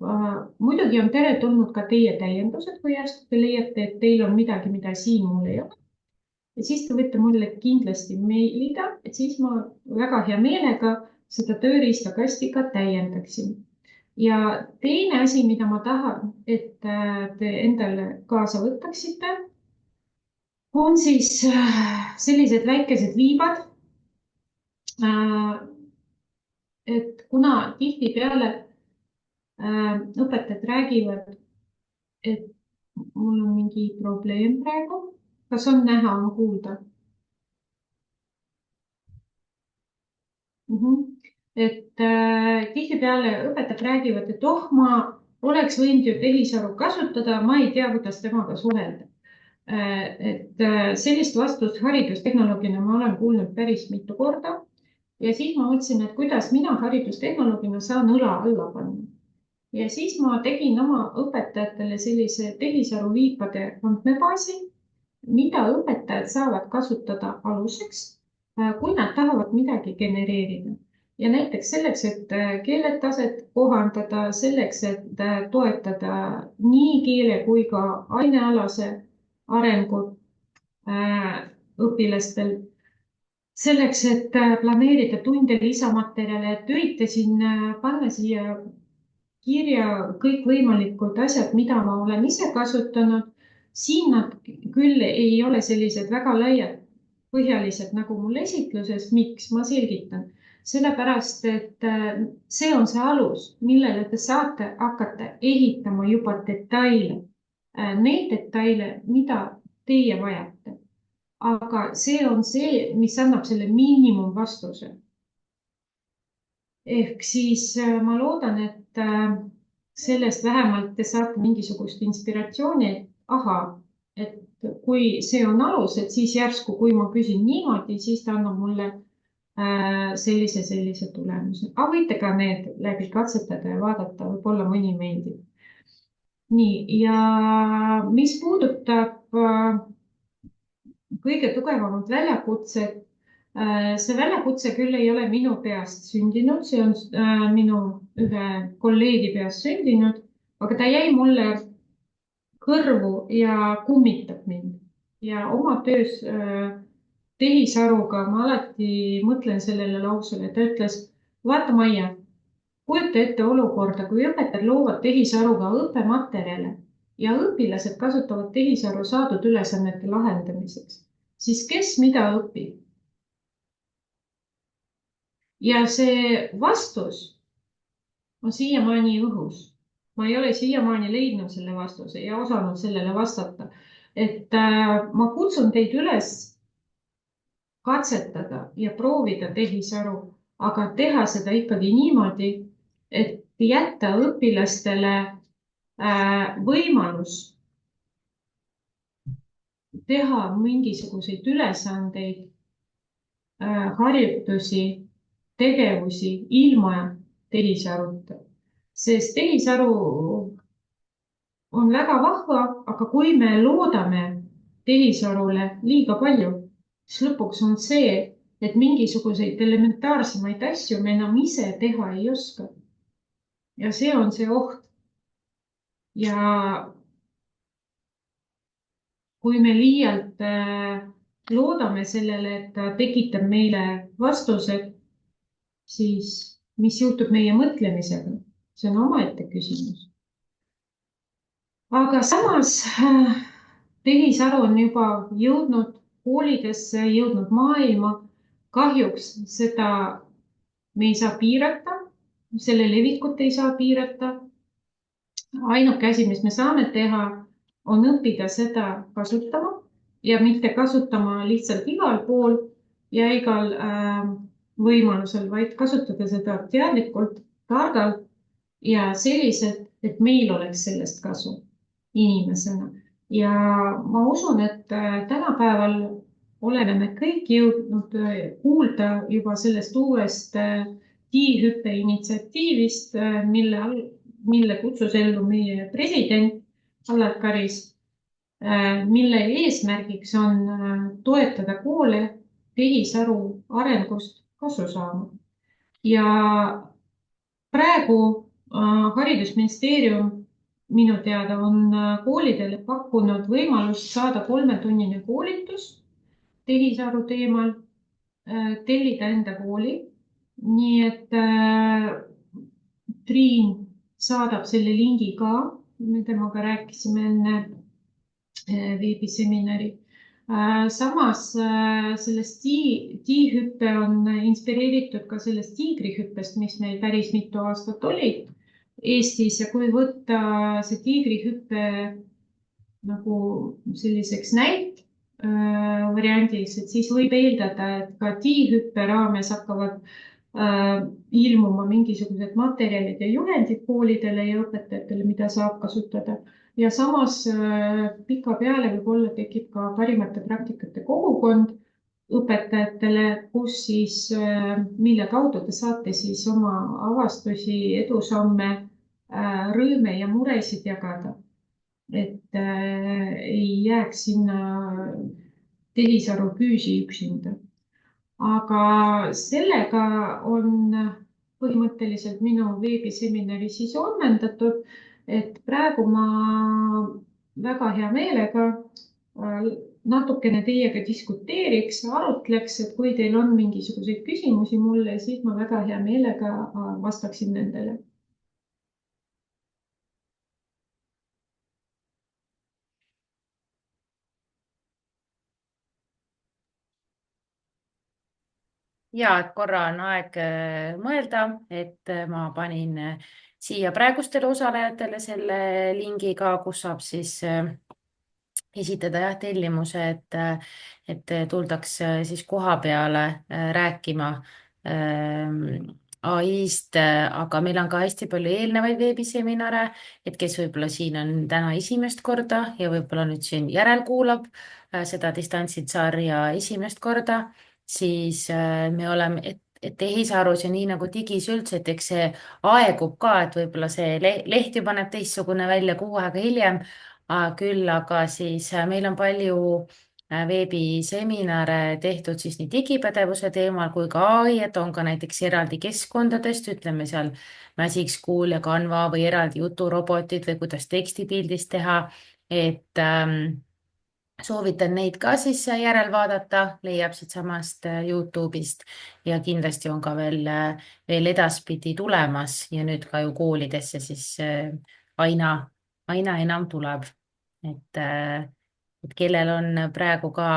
muidugi on teretulnud ka teie täiendused, kui järsku te leiate, et teil on midagi, mida siin mul ei ole. Ja siis te võite mulle kindlasti meilida, et siis ma väga hea meelega seda tööriistakasti ka täiendaksin. Ja teine asi, mida ma tahan, et te endale kaasa võtaksite, on siis sellised väikesed viibad. Et kuna tihtipeale õpetajad räägivad, et mul on mingi probleem praegu, kas on näha, on kuulda? Et tihtipeale õpetajad räägivad, et ma oleks võinud ju tehisaru kasutada, ma ei tea, kuidas temaga suhelda. Et sellist vastust haridustehnoloogina ma olen kuulnud päris mitu korda. Ja siis ma mõtlesin, et kuidas mina haridustehnoloogina saan õla alla panna. Ja siis ma tegin oma õpetajatele sellise tehisaru viipade andmebaasi, mida õpetajad saavad kasutada aluseks, kui nad tahavad midagi genereerida. Ja näiteks selleks, et keeletaset kohandada, selleks, et toetada nii keele kui ka ainealase arengut õpilastel, selleks, et planeerida tunde lisamaterjale, et üritasin panna siia kirja kõikvõimalikud asjad, mida ma olen ise kasutanud. Siin nad küll ei ole sellised väga laiad põhjalised nagu mul esitluses. Miks? Ma selgitan. Sellepärast, et see on see alus, millele te saate hakata ehitama juba detaile. Neid detaile, mida teie vajate. Aga see on see, mis annab selle miinimumvastuse. Ehk siis ma loodan, et sellest vähemalt te saate mingisugust inspiratsiooni, et kui see on alus, et siis järsku, kui ma küsin niimoodi, siis ta annab mulle sellise tulemuse. Aga võite ka need läbi katsetada ja vaadata, võib-olla mõni meeldib. Nii, ja mis puudutab kõige tugevamad väljakutsed, see väljakutse küll ei ole minu peast sündinud, see on minu ühe kolleegi peast sündinud, aga ta jäi mulle kõrvu ja kummitab mind. Ja oma töös tehisaruga ma alati mõtlen sellele lausele, ta ütles, vaata Maia, kujuta ette olukorda, kui õpetajad loovad tehisaruga õppematerjale ja õpilased kasutavad tehisaru saadud ülesannete lahendamiseks, siis kes mida õpib? Ja see vastus on siiamaani õhus. Ma ei ole siiamaani leidnud selle vastuse ja osanud sellele vastata. Et ma kutsun teid üles katsetada ja proovida tehisaru, aga teha seda ikkagi niimoodi, et jätta õpilastele võimalus teha mingisuguseid ülesandeid, harjutusi, tegevusi ilma tehisaruta. Sest tehisaru on väga vahva, aga kui me loodame tehisarule liiga palju, siis lõpuks on see, et mingisuguseid elementaarsemaid asju me enam ise teha ei oska. ja see on see oht. ja kui me liialt loodame sellele, et ta tekitab meile vastused, siis mis juhtub meie mõtlemisega, see on omaette küsimus. aga samas tehisaru on juba jõudnud koolidesse, jõudnud maailma. kahjuks seda me ei saa piirata, selle levikut ei saa piirata. ainuke asi, mis me saame teha, on õppida seda kasutama ja mitte kasutama lihtsalt igal pool ja igal võimalusel, vaid kasutada seda teadlikult, targalt ja selliselt, et meil oleks sellest kasu inimesena. ja ma usun, et tänapäeval oleme me kõik jõudnud kuulda juba sellest uuest tiihüppe initsiatiivist, mille kutsus ellu meie president Alar Karis, mille eesmärgiks on toetada koole tehisaru arengust kasu saama. ja praegu haridusministeerium minu teada on koolidele pakkunud võimalust saada 3-tunnine koolitus tehisaru teemal, tellida enda kooli. nii et Triin saadab selle lingi ka, me temaga rääkisime enne veebiseminari. samas sellest tiihüppe on inspireeritud ka sellest tiigrihüppest, mis meil päris mitu aastat oli Eestis ja kui võtta see tiigrihüppe nagu selliseks variandiks, et siis võib eeldada, et ka tiihüppe raames hakkavad ilmuma mingisugused materjalid ja juhendid koolidele ja õpetajatele, mida saab kasutada. ja samas pikapeale võib-olla tekib ka parimate praktikate kogukond õpetajatele, kus siis, mille kaudu te saate siis oma avastusi, edusamme, rõõme ja muresid jagada. et ei jääks sinna tehisaru küüsi üksinda. aga sellega on põhimõtteliselt minu veebiseminari siis ammendatud, et praegu ma väga hea meelega natukene teiega diskuteeriks, arutleks, et kui teil on mingisuguseid küsimusi mulle, siis ma väga hea meelega vastaksin nendele. ja et korra on aeg mõelda, et ma panin siia praegustele osalejatele selle lingi ka, kus saab siis esitada tellimuse, et tuldaks siis koha peale rääkima ai-st, aga meil on ka hästi palju eelnevaid veebiseminare, et kes võib-olla siin on täna esimest korda ja võib-olla nüüd siin järelkuulab seda distantsid sarja esimest korda, siis me oleme, et tehisarus ja nii nagu digis üldse, et eks see aegub ka, et võib-olla see leht juba näeb teistsugune välja kuu aega hiljem. Küll aga siis meil on palju veebiseminare tehtud siis nii digipädevuse teemal kui ka ai, et on ka näiteks eraldi keskkondadest, ütleme seal Magic School ja Canva või eraldi juturobotid või kuidas tekstipildist teha, et soovitan neid ka siis järel vaadata, leiab siitsamast Youtube'ist ja kindlasti on ka veel edaspidi tulemas ja nüüd ka ju koolidesse siis aina enam tuleb, et kellel on praegu ka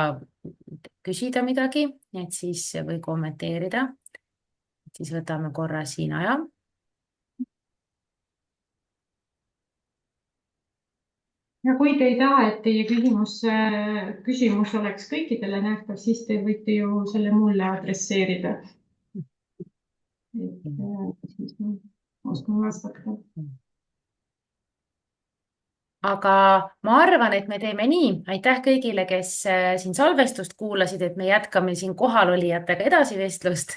küsida midagi, et siis või kommenteerida, siis võtame korra siin aja. ja kui te ei taha, et teie küsimus oleks kõikidele nähtav, siis te võite ju selle mulle adresseerida. Siis ma oskan vastata. Aga ma arvan, et me teeme nii. Aitäh kõigile, kes siin salvestust kuulasid, et me jätkame siin kohalolijatega edasi vestlust.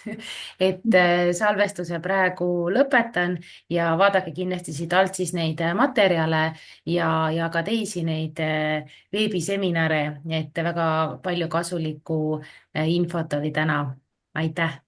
et salvestuse praegu lõpetan ja vaadake kindlasti siit alt siis neid materjale ja ka teisi neid veebiseminare, et väga palju kasulikku infot oli täna. aitäh!